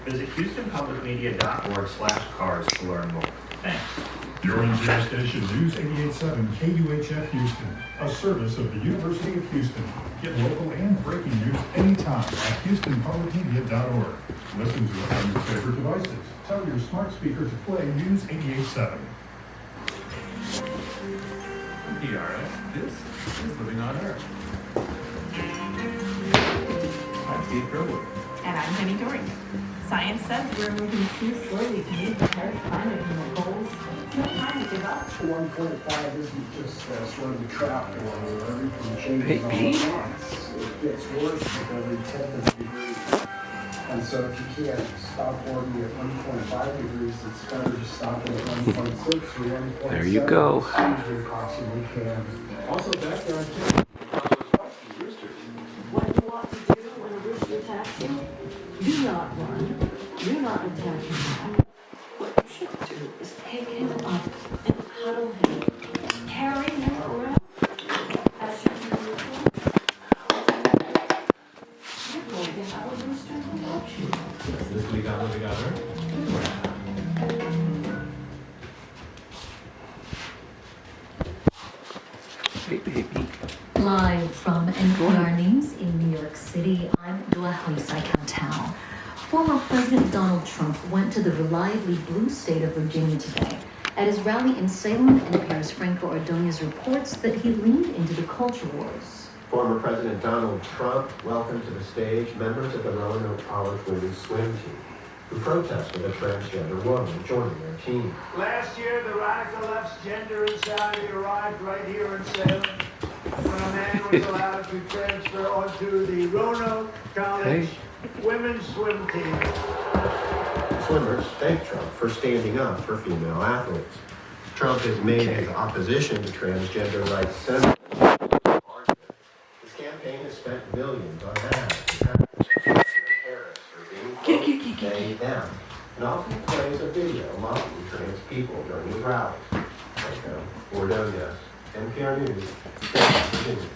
Visit HoustonPublicMedia.org/cars to learn more. Thanks. You're in Zero Station News 88.7 KUHF Houston, a service of the University of Houston. Get local and breaking news anytime at HoustonPublicMedia.org. Listen to it on your favorite devices. Tell your smart speaker to play News 88.7. PRS, this is Living on Earth. I'm Steve Gerwood. And I'm Penny Dory. Science says we're moving too slowly to meet the Paris climate goals. It's no time to give up. 1.5 isn't just sort of a trap or everything changes all at once. It gets worse with every 10th of a degree. And so if you can't stop warming at 1.5 degrees, it's better to stop it at 1.6 or 1.7. There you go. As soon as you possibly can. Also, background check. What you ought to do when a rooster attacks you? Do not run. Do not attack him back. What you should do is pick him up and cuddle him. Carry him around. As you do your food. You're going to have a rooster who loves you. This week on Living on Earth. Hey, baby. Live from NPR News in New York City, I'm Dua Housai. Former President Donald Trump went to the reliably blue state of Virginia today. At his rally in Salem, NPR's Franco Ordonez reports that he leaned into the culture wars. Former President Donald Trump welcomed to the stage members of the Roanoke College women's swim team who protested a transgender woman joining their team. Last year, the radical left's gender insanity arrived right here in Salem when a man was allowed to transfer onto the Roanoke College women's swim team. Swimmers thanked Trump for standing up for female athletes. Trump has made his opposition to transgender rights central. His campaign has spent millions on ads terrorists are being they, them, and often plays a video mocking trans people during his rallies. Ordonez, NPR News, Virginia.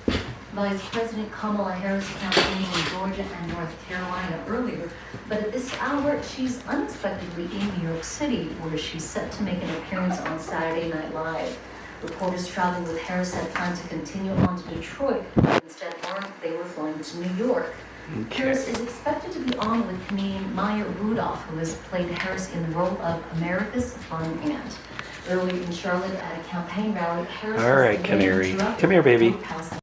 Vice President Kamala Harris campaigning in Georgia and North Carolina earlier, but at this hour, she's unexpectedly in New York City, where she's set to make an appearance on Saturday Night Live. Reporters traveling with Harris had planned to continue on to Detroit, but instead learned they were flying to New York. Harris is expected to be on with comedian Maya Rudolph, who has played Harris in the role of America's Fun Aunt. Earlier in Charlotte at a campaign rally, Harris All right, Canary. Come here, baby.